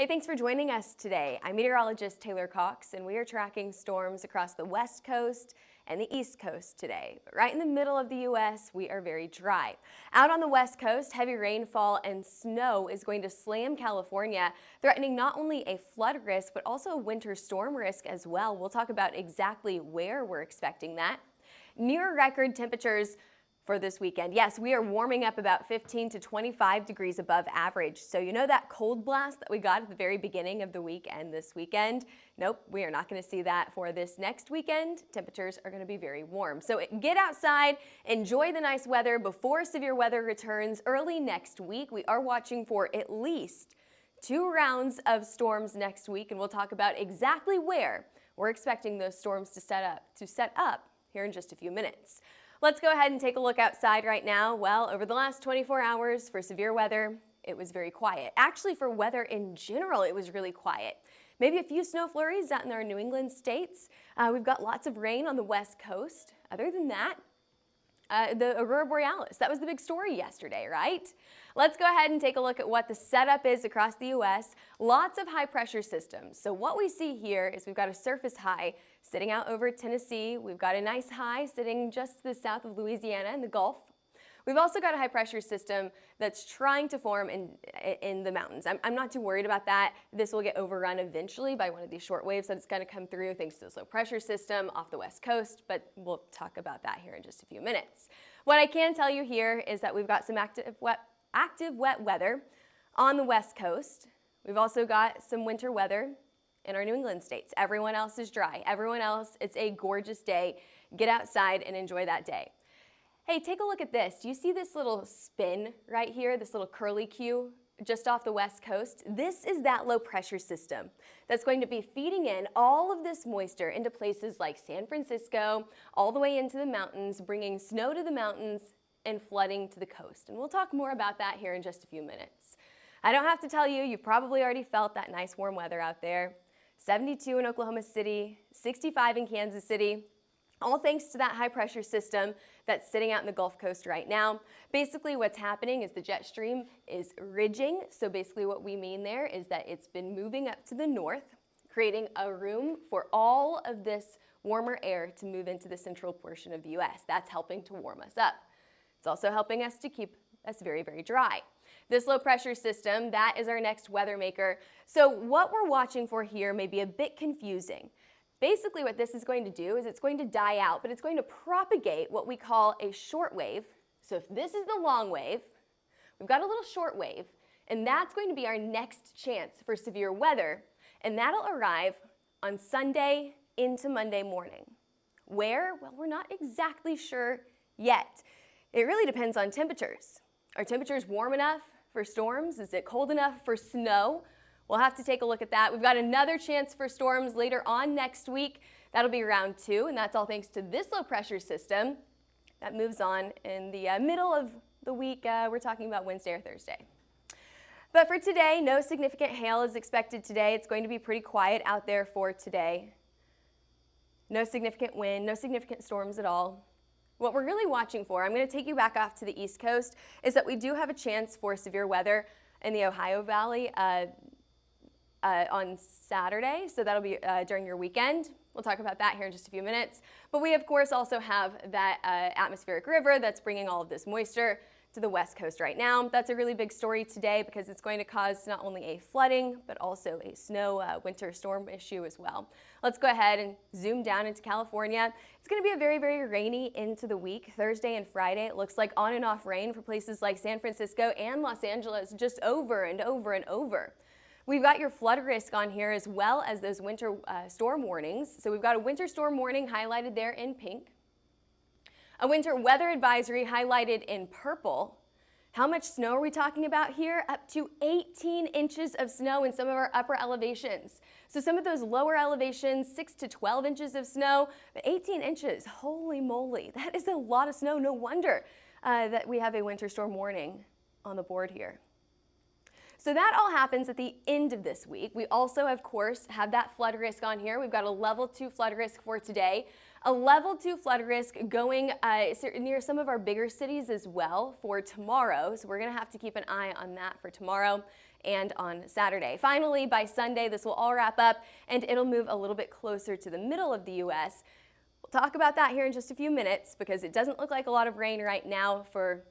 Hey, thanks for joining us today. I'm meteorologist Taylor Cox, and we are tracking storms across the West Coast and the East Coast today. But right in the middle of the U.S., we are very dry. Out on the West Coast, heavy rainfall and snow is going to slam California, threatening not only a flood risk, but also a winter storm risk as well. We'll talk about exactly where we're expecting that. Near record temperatures for this weekend. Yes, we are warming up about 15 to 25 degrees above average. So you know that cold blast that we got at the very beginning of the week and this weekend? Nope, we are not going to see that for this next weekend. Temperatures are going to be very warm. So get outside, enjoy the nice weather before severe weather returns early next week. We are watching for at least 2 rounds of storms next week, and we'll talk about exactly where we're expecting those storms to set up here in just a few minutes. Let's go ahead and take a look outside right now. Well, over the last 24 hours for severe weather, it was very quiet. Actually, for weather in general, it was really quiet. Maybe a few snow flurries out in our New England states. We've got lots of rain on the West Coast. Other than that, the Aurora Borealis, that was the big story yesterday, right? Let's go ahead and take a look at what the setup is across the U.S. Lots of high pressure systems. So what we see here is we've got a surface high sitting out over Tennessee. We've got a nice high sitting just to the south of Louisiana in the Gulf. We've also got a high pressure system that's trying to form in the mountains. I'm not too worried about that. This will get overrun eventually by one of these short waves that's going to come through thanks to this low pressure system off the West Coast, but we'll talk about that here in just a few minutes. What I can tell you here is that we've got some active wet weather on the West Coast. We've also got some winter weather in our New England states. Everyone else is dry. Everyone else, it's a gorgeous day. Get outside and enjoy that day. Hey, take a look at this. Do you see this little spin right here, this little curly Q just off the West Coast? This is that low pressure system that's going to be feeding in all of this moisture into places like San Francisco, all the way into the mountains, bringing snow to the mountains and flooding to the coast. And we'll talk more about that here in just a few minutes. I don't have to tell you, you've probably already felt that nice warm weather out there. 72 in Oklahoma City, 65 in Kansas City. All thanks to that high pressure system that's sitting out in the Gulf Coast right now. Basically what's happening is the jet stream is ridging. So basically what we mean there is that it's been moving up to the north, creating a room for all of this warmer air to move into the central portion of the U.S. That's helping to warm us up. It's also helping us to keep us very, very dry. This low pressure system, that is our next weather maker. So what we're watching for here may be a bit confusing. Basically what this is going to do is it's going to die out, but it's going to propagate what we call a short wave. So if this is the long wave, we've got a little short wave, and that's going to be our next chance for severe weather, and that'll arrive on Sunday into Monday morning. Where? Well, we're not exactly sure yet. It really depends on temperatures. Are temperatures warm enough for storms? Is it cold enough for snow? We'll have to take a look at that. We've got another chance for storms later on next week. That'll be round 2, and that's all thanks to this low pressure system that moves on in the middle of the week. We're talking about Wednesday or Thursday. But for today, no significant hail is expected today. It's going to be pretty quiet out there for today. No significant wind, no significant storms at all. What we're really watching for, I'm going to take you back off to the East Coast, is that we do have a chance for severe weather in the Ohio Valley on Saturday, so that'll be during your weekend. We'll talk about that here in just a few minutes. But we, of course, also have that atmospheric river that's bringing all of this moisture to the West Coast right now. That's a really big story today because it's going to cause not only a flooding, but also a snow winter storm issue as well. Let's go ahead and zoom down into California. It's going to be a very, very rainy into the week. Thursday and Friday, it looks like on and off rain for places like San Francisco and Los Angeles, just over and over and over. We've got your flood risk on here as well as those winter storm warnings. So we've got a winter storm warning highlighted there in pink. A winter weather advisory highlighted in purple. How much snow are we talking about here? Up to 18 inches of snow in some of our upper elevations. So some of those lower elevations, 6 to 12 inches of snow, but 18 inches, holy moly, that is a lot of snow. No wonder that we have a winter storm warning on the board here. So that all happens at the end of this week. We also, of course, have that flood risk on here. We've got a level 2 flood risk for today. A level 2 flood risk going near some of our bigger cities as well for tomorrow. So we're going to have to keep an eye on that for tomorrow and on Saturday. Finally, by Sunday, this will all wrap up and it'll move a little bit closer to the middle of the U.S. We'll talk about that here in just a few minutes because it doesn't look like a lot of rain right now for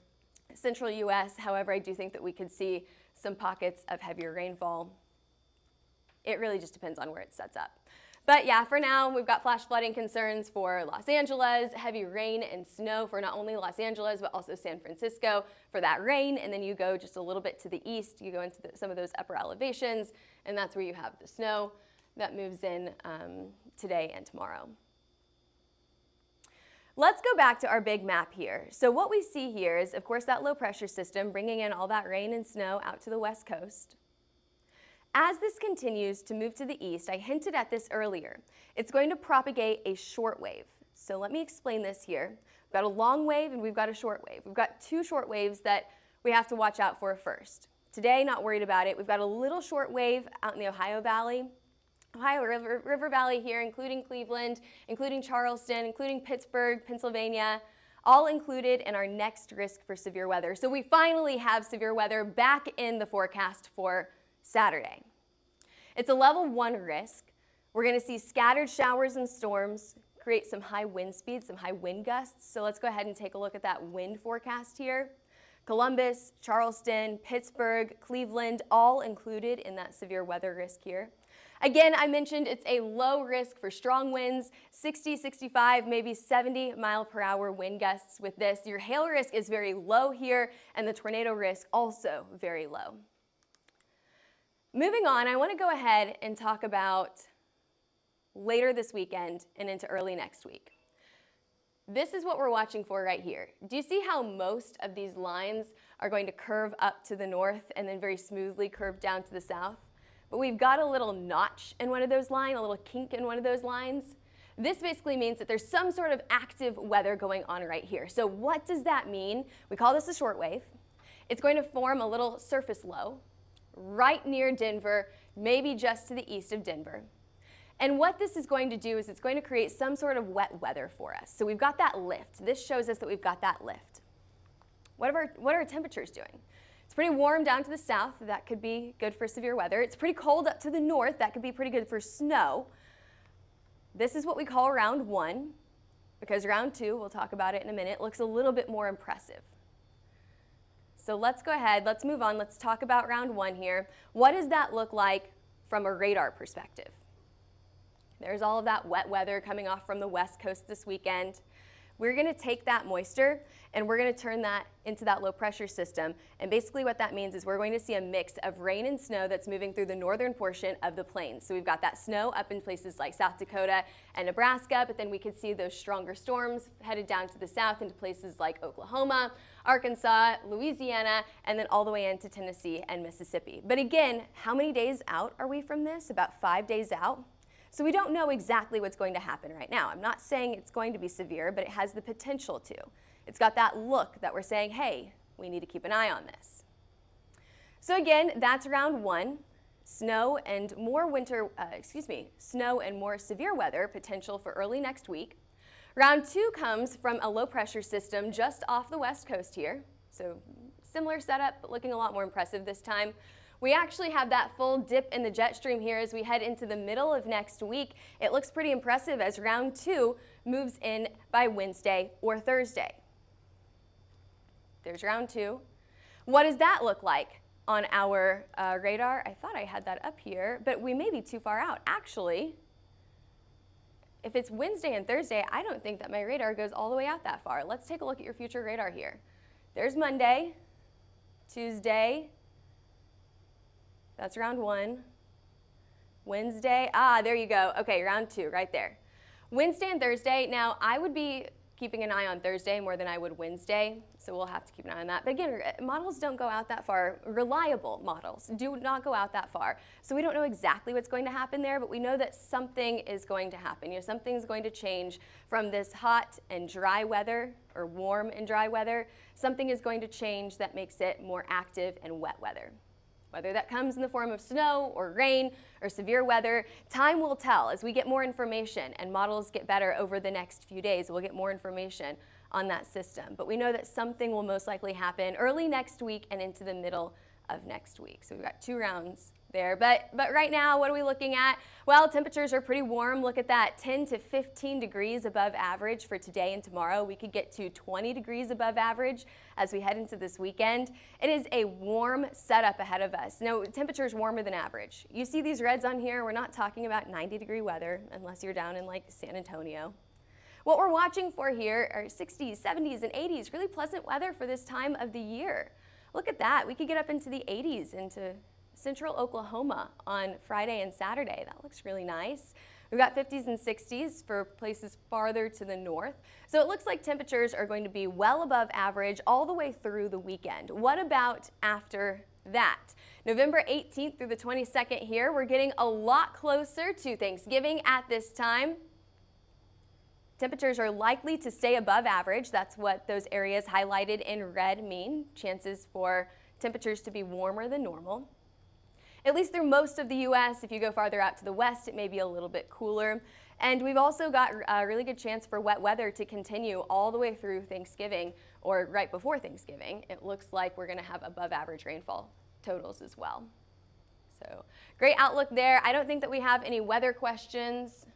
central U.S. However, I do think that we could see some pockets of heavier rainfall. It really just depends on where it sets up. But yeah, for now, we've got flash flooding concerns for Los Angeles, heavy rain and snow for not only Los Angeles, but also San Francisco for that rain. And then you go just a little bit to the east, you go into some of those upper elevations, and that's where you have the snow that moves in today and tomorrow. Let's go back to our big map here. So what we see here is, of course, that low pressure system bringing in all that rain and snow out to the west coast. As this continues to move to the east, I hinted at this earlier, it's going to propagate a short wave. So let me explain this here. We've got a long wave and we've got a short wave. We've got two short waves that we have to watch out for first. Today, not worried about it. We've got a little short wave out in the Ohio Valley, Ohio River Valley here, including Cleveland, including Charleston, including Pittsburgh, Pennsylvania, all included in our next risk for severe weather. So we finally have severe weather back in the forecast for Saturday. It's a level 1 risk. We're going to see scattered showers and storms, create some high wind speeds, some high wind gusts. So let's go ahead and take a look at that wind forecast here. Columbus, Charleston, Pittsburgh, Cleveland, all included in that severe weather risk here. Again, I mentioned it's a low risk for strong winds, 60, 65, maybe 70 mile per hour wind gusts with this. Your hail risk is very low here, and the tornado risk also very low. Moving on, I want to go ahead and talk about later this weekend and into early next week. This is what we're watching for right here. Do you see how most of these lines are going to curve up to the north and then very smoothly curve down to the south? But we've got a little notch in one of those lines, a little kink in one of those lines. This basically means that there's some sort of active weather going on right here. So what does that mean? We call this a short wave. It's going to form a little surface low right near Denver, maybe just to the east of Denver. And what this is going to do is it's going to create some sort of wet weather for us. So we've got that lift. This shows us that we've got that lift. What are our temperatures doing? It's pretty warm down to the south. That could be good for severe weather. It's pretty cold up to the north. That could be pretty good for snow. This is what we call round 1, because round 2, we'll talk about it in a minute, looks a little bit more impressive. So let's go ahead, let's move on, let's talk about round 1 here. What does that look like from a radar perspective? There's all of that wet weather coming off from the west coast this weekend. We're going to take that moisture and we're going to turn that into that low pressure system. And basically what that means is we're going to see a mix of rain and snow that's moving through the northern portion of the plains. So we've got that snow up in places like South Dakota and Nebraska, but then we could see those stronger storms headed down to the south into places like Oklahoma, Arkansas, Louisiana, and then all the way into Tennessee and Mississippi. But again, how many days out are we from this? About 5 days out. So we don't know exactly what's going to happen right now. I'm not saying it's going to be severe, but it has the potential to. It's got that look that we're saying, hey, we need to keep an eye on this. So again, that's round 1. Snow and more snow and more severe weather potential for early next week. Round 2 comes from a low pressure system just off the west coast here. So similar setup, but looking a lot more impressive this time. We actually have that full dip in the jet stream here as we head into the middle of next week. It looks pretty impressive as round 2 moves in by Wednesday or Thursday. There's round 2. What does that look like on our radar? I thought I had that up here, but we may be too far out. Actually, if it's Wednesday and Thursday, I don't think that my radar goes all the way out that far. Let's take a look at your future radar here. There's Monday, Tuesday, that's round 1. Wednesday, there you go. Okay, round 2 right there. Wednesday and Thursday, now I would be keeping an eye on Thursday more than I would Wednesday, so we'll have to keep an eye on that. But again, models don't go out that far. Reliable models do not go out that far. So we don't know exactly what's going to happen there, but we know that something is going to happen. You know, something's going to change from this hot and dry weather, or warm and dry weather. Something is going to change that makes it more active and wet weather. Whether that comes in the form of snow or rain or severe weather, time will tell. As we get more information and models get better over the next few days, we'll get more information on that system. But we know that something will most likely happen early next week and into the middle of next week. So we've got 2 rounds there. But right now, what are we looking at? Well, temperatures are pretty warm. Look at that, 10 to 15 degrees above average for today and tomorrow. We could get to 20 degrees above average as we head into this weekend. It is a warm setup ahead of us. No, temperatures warmer than average. You see these reds on here, we're not talking about 90-degree weather unless you're down in like San Antonio. What we're watching for here are 60s, 70s, and 80s, really pleasant weather for this time of the year. Look at that, we could get up into the 80s into central Oklahoma on Friday and Saturday. That looks really nice. We've got 50s and 60s for places farther to the north. So it looks like temperatures are going to be well above average all the way through the weekend. What about after that? November 18th through the 22nd here, we're getting a lot closer to Thanksgiving at this time. Temperatures are likely to stay above average. That's what those areas highlighted in red mean. Chances for temperatures to be warmer than normal. At least through most of the U.S. If you go farther out to the west, it may be a little bit cooler. And we've also got a really good chance for wet weather to continue all the way through Thanksgiving or right before Thanksgiving. It looks like we're going to have above average rainfall totals as well. So great outlook there. I don't think that we have any weather questions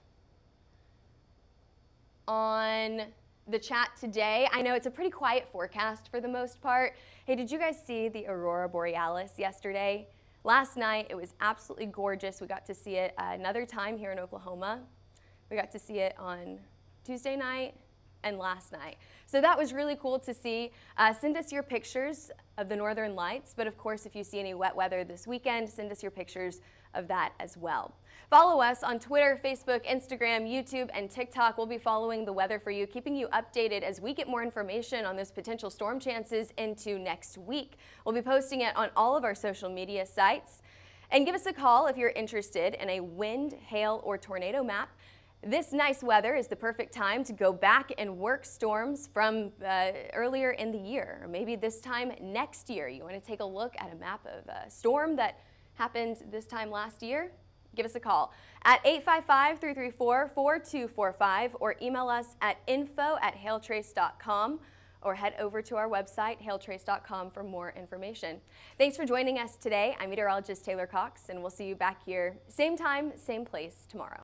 on the chat today. I know it's a pretty quiet forecast for the most part. Hey, did you guys see the aurora borealis yesterday? Last night, it was absolutely gorgeous. We got to see it another time here in Oklahoma. We got to see it on Tuesday night and last night. So that was really cool to see. Send us your pictures of the northern lights, but of course, if you see any wet weather this weekend, send us your pictures of that as well. Follow us on Twitter, Facebook, Instagram, YouTube, and TikTok. We'll be following the weather for you, keeping you updated as we get more information on those potential storm chances into next week. We'll be posting it on all of our social media sites. And give us a call if you're interested in a wind, hail, or tornado map. This nice weather is the perfect time to go back and work storms from earlier in the year, or maybe this time next year. You want to take a look at a map of a storm that happened this time last year? Give us a call at 855-334-4245 or email us at info@hailtrace.com or head over to our website, hailtrace.com, for more information. Thanks for joining us today. I'm meteorologist Taylor Cox, and we'll see you back here same time, same place tomorrow.